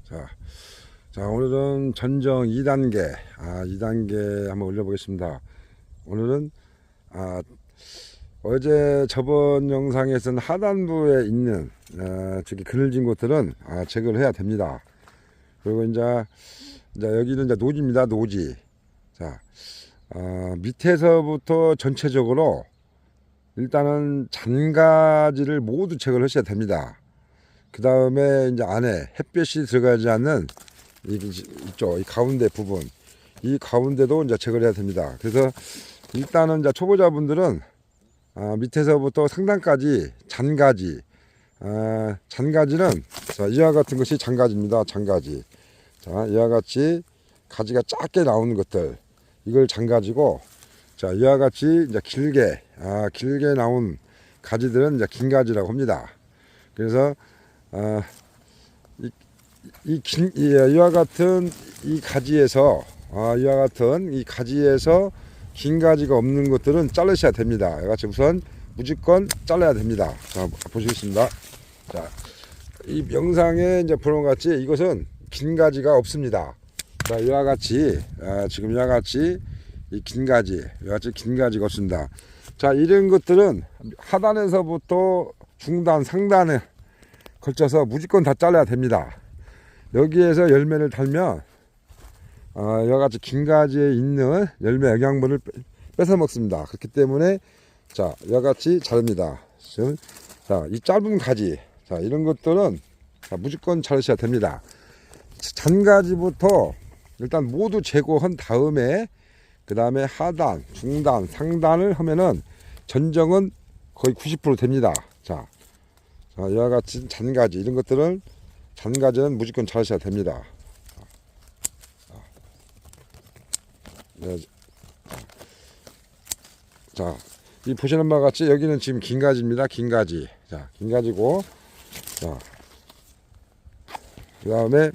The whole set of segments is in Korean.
자, 오늘은 전정 2단계, 2단계 한번 올려보겠습니다. 오늘은, 어제 저번 영상에서는 하단부에 있는, 저기 그늘진 곳들은, 제거를 해야 됩니다. 그리고 이제 여기는 이제 노지입니다, 노지. 자, 밑에서부터 전체적으로 일단은 잔가지를 모두 제거를 하셔야 됩니다. 그 다음에 이제 안에 햇볕이 들어가지 않는 이쪽 이 가운데 부분, 이 가운데도 이제 제거를 해야 됩니다. 그래서 일단은 이제 초보자분들은 밑에서부터 상단까지 잔가지, 잔가지는 자, 이와 같은 것이 잔가지입니다. 잔가지. 자, 이와 같이 가지가 작게 나오는 것들, 이걸 잔가지고, 자, 이와 같이 이제 길게 나온 가지들은 이제 긴 가지라고 합니다. 그래서 이와 같은 이 가지에서 이와 같은 이 가지에서 긴 가지가 없는 것들은 자르셔야 됩니다. 이와 같이 우선 무조건 잘라야 됩니다. 자, 보시겠습니다. 자, 이 영상에 이제 보는 것 같이 이것은 긴 가지가 없습니다. 자, 이와 같이 지금 이와 같이 이 긴 가지, 이와 같이 긴 가지가 없습니다. 자, 이런 것들은 하단에서부터 중단, 상단에 걸쳐서 무조건 다 잘라야 됩니다. 여기에서 열매를 달면 이와 같이 긴 가지에 있는 열매 영양분을 뺏어 먹습니다. 그렇기 때문에 자, 이와 같이 자릅니다. 지금 자, 이 짧은 가지, 자, 이런 것들은 무조건 자르셔야 됩니다. 잔가지부터 일단 모두 제거한 다음에 그 다음에 하단, 중단, 상단을 하면은 전정은 거의 90% 됩니다. 자, 이와 같이 잔가지, 이런 것들은 잔가지는 무조건 자르셔야 됩니다. 네. 자, 이 보시는 바와 같이 여기는 지금 긴 가지입니다. 긴 가지. 자, 긴 가지고, 자, 그 다음에,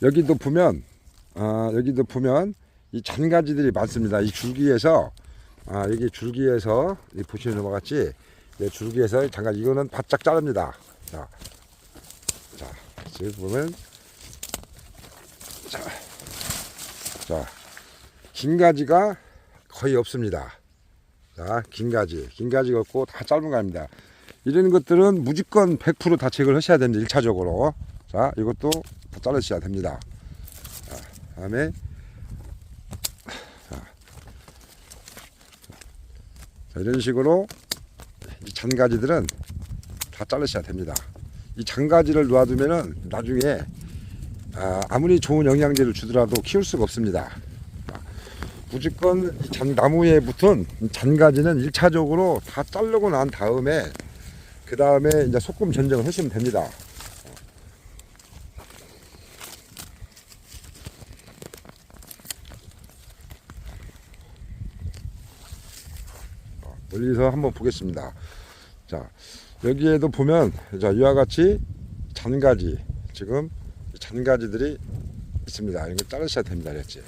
여기도 보면 이 잔가지들이 많습니다. 이 줄기에서, 여기 줄기에서, 이 보시는 바와 같이, 줄기에서 잔가지, 이거는 바짝 자릅니다. 자, 지금 보면, 자, 긴 가지가 거의 없습니다. 자, 긴 가지가 없고 다 짧은 가지입니다. 이런 것들은 무조건 100% 다 제거를 하셔야 됩니다. 1차적으로. 자, 이것도 다 자르셔야 됩니다. 자, 다음에, 자, 이런 식으로 이 잔가지들은 다 자르셔야 됩니다. 이 잔가지를 놓아두면은 나중에 아무리 좋은 영양제를 주더라도 키울 수가 없습니다. 무조건 나무에 붙은 잔가지는 1차적으로 다 자르고 난 다음에 그 다음에 이제 소금 전정을 하시면 됩니다. 멀리서 한번 보겠습니다. 자, 여기에도 보면 자, 이와 같이 잔가지, 지금 잔가지들이 있습니다. 이거 자르셔야 됩니다. 그랬지?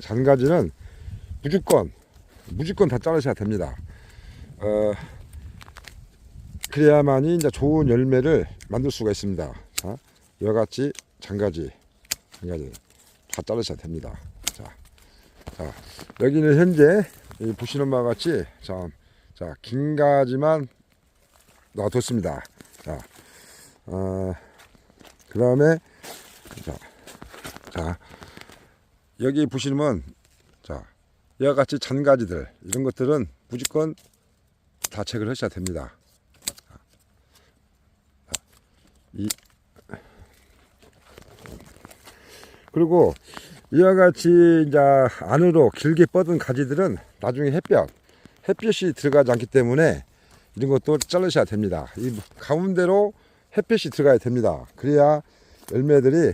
잔가지는 무조건 다 자르셔야 됩니다. 그래야만이 이제 좋은 열매를 만들 수가 있습니다. 자, 이와 같이 잔가지 다 자르셔야 됩니다. 자, 여기는 현재 보시는 바와 같이 자, 긴 가지만 놔뒀습니다. 자, 그 다음에 자, 여기 보시면 자, 이와 같이 잔가지들, 이런 것들은 무조건 다 체크를 하셔야 됩니다. 그리고 이와 같이 이제 안으로 길게 뻗은 가지들은 나중에 햇볕이 들어가지 않기 때문에 이런 것도 자르셔야 됩니다. 이 가운데로 햇볕이 들어가야 됩니다. 그래야 열매들이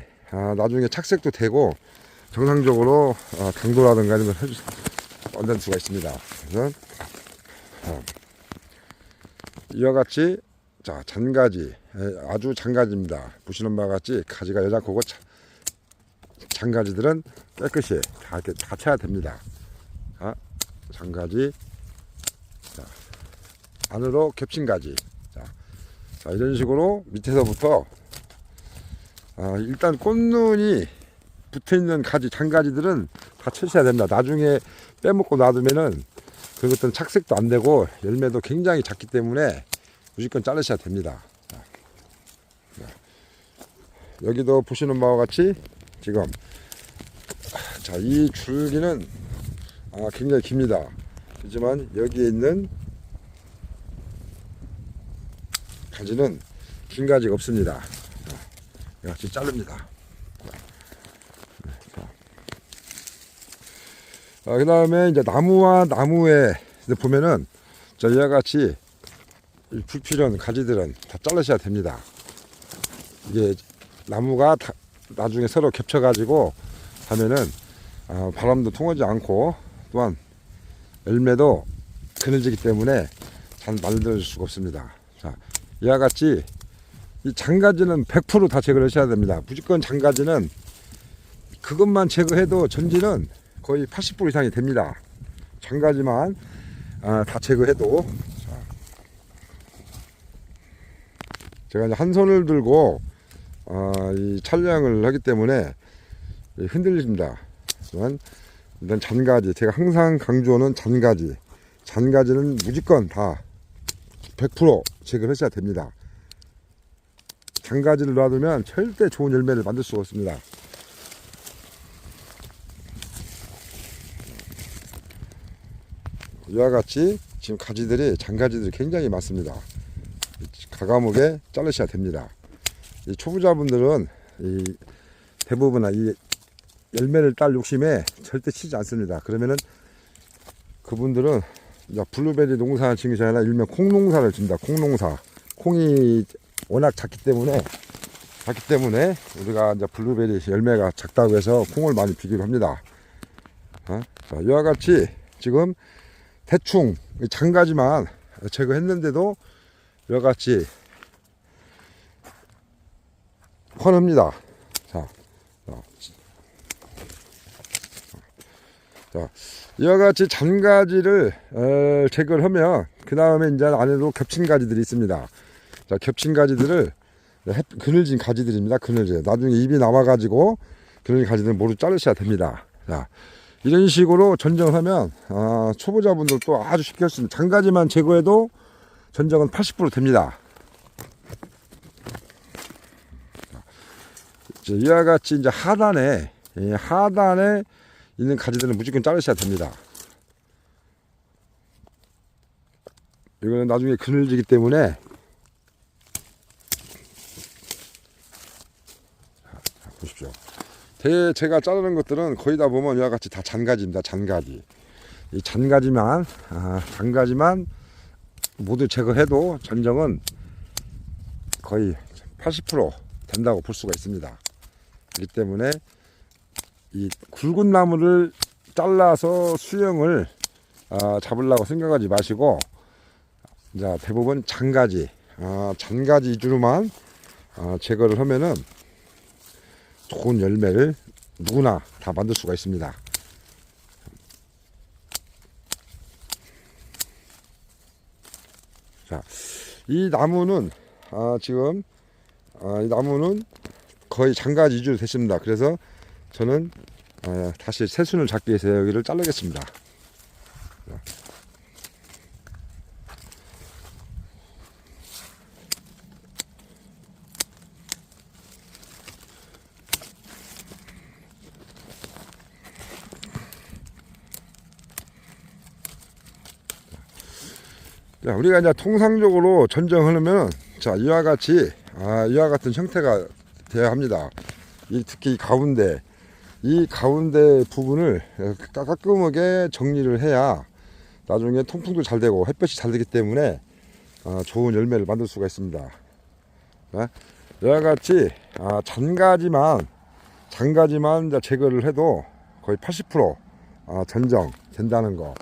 나중에 착색도 되고 정상적으로 당도라든가 이런 걸 얻을 수가 있습니다. 그래서 이와 같이 자, 잔가지, 아주 잔가지입니다. 보시는 바와 같이 가지가 여자고고 잔가지들은 깨끗이 다 이렇게 다 쳐야 됩니다. 자, 잔가지, 자, 안으로 겹친가지. 자, 이런 식으로 밑에서부터 일단 꽃눈이 붙어있는 가지, 장가지들은 다 쳐셔야 됩니다. 나중에 빼먹고 놔두면은 그것들은 착색도 안 되고 열매도 굉장히 작기 때문에 무조건 자르셔야 됩니다. 여기도 보시는 바와 같이 지금 이 줄기는 굉장히 깁니다. 하지만 여기에 있는 가지는 긴 가지가 없습니다. 같이 자릅니다. 그 다음에 이제 나무와 나무에 보면은 이와 같이 불필요한 가지들은 다 자르셔야 됩니다. 이게 나무가 나중에 서로 겹쳐가지고 하면은 바람도 통하지 않고 또한 열매도 그늘지기 때문에 잘 만들 수가 없습니다. 자, 이와 같이 이 장가지는 100% 다 제거를 하셔야 됩니다. 무조건 장가지는 그것만 제거해도 전지는 거의 80% 이상이 됩니다. 장가지만 다 제거해도. 제가 이제 한 손을 들고 이 촬영을 하기 때문에 흔들립니다. 하지만 일단 잔가지, 제가 항상 강조하는 잔가지, 잔가지는 무조건 다 100% 제거를 하셔야 됩니다. 잔가지를 놔두면 절대 좋은 열매를 만들 수가 없습니다. 이와 같이 지금 가지들이, 잔가지들이 굉장히 많습니다. 가감하게 자르셔야 됩니다. 이 초보자분들은 대부분 이 열매를 딸 욕심에 절대 치지 않습니다. 그러면은 그분들은 블루베리 농사를 짓는 것이 아니라 일명 콩농사를 짓는다. 콩농사. 콩이 워낙 작기 때문에 우리가 이제 블루베리 열매가 작다고 해서 콩을 많이 비교를 합니다. 자, 이와 같이 지금 대충 장가지만 제거했는데도 이와 같이 훤합니다. 자, 이와 같이 잔가지를 제거를 하면 그 다음에 이제 안에도 겹친 가지들이 있습니다. 자, 겹친 가지들을 그늘진 가지들입니다. 그늘진. 나중에 잎이 남아가지고 그늘진 가지들은 모두 자르셔야 됩니다. 자, 이런 식으로 전정을 하면 초보자분들도 아주 쉽게 할 수 있습니다. 잔가지만 제거해도 전정은 80% 됩니다. 이와 같이 이제 하단에 있는 가지들은 무조건 자르셔야 됩니다. 이거는 나중에 그늘지기 때문에 보십시오. 제가 자르는 것들은 거의 다 보면 이와 같이 다 잔가지입니다. 잔가지. 이 잔가지만 모두 제거해도 전정은 거의 80% 된다고 볼 수가 있습니다. 그렇기 때문에 이 굵은 나무를 잘라서 수영을 잡으려고 생각하지 마시고 이제 대부분 잔가지 위주로만 제거를 하면은 좋은 열매를 누구나 다 만들 수가 있습니다. 자, 이 나무는 지금 이 나무는 거의 잔가지 위주로 됐습니다. 그래서 저는 다시 새순을 잡기 위해서 여기를 자르겠습니다. 자, 우리가 이제 통상적으로 전정하려면 이와 같이 이와 같은 형태가 되어야 합니다. 특히 이 가운데 부분을 깔끔하게 정리를 해야 나중에 통풍도 잘 되고 햇볕이 잘 되기 때문에 좋은 열매를 만들 수가 있습니다. 이와 같이 잔가지만 이제 제거를 해도 거의 80% 전정 된다는 거,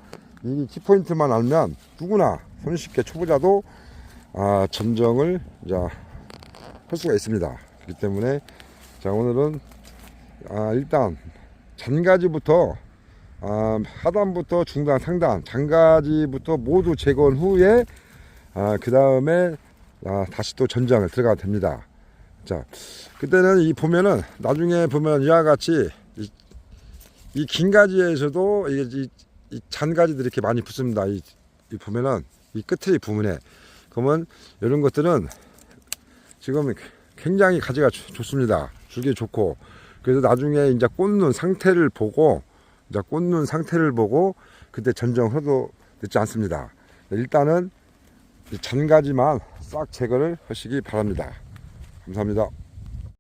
이 키포인트만 알면 누구나 손쉽게 초보자도 전정을 이제 할 수가 있습니다. 그렇기 때문에 오늘은 일단 잔가지부터 하단부터 중단, 상단, 잔가지부터 모두 제거한 후에 그 다음에 다시 또 전정을 들어가도 됩니다. 자, 그때는 이 보면은 나중에 보면 이와 같이 이 긴 가지에서도 이 잔가지들이 이렇게 많이 붙습니다. 이 보면은 이 끝에 부분에 그러면 이런 것들은 지금 굉장히 가지가 좋습니다. 줄기 좋고 그래서 나중에 이제 꽂는 상태를 보고 그때 전정해도 늦지 않습니다. 일단은 이 잔가지만 싹 제거를 하시기 바랍니다. 감사합니다.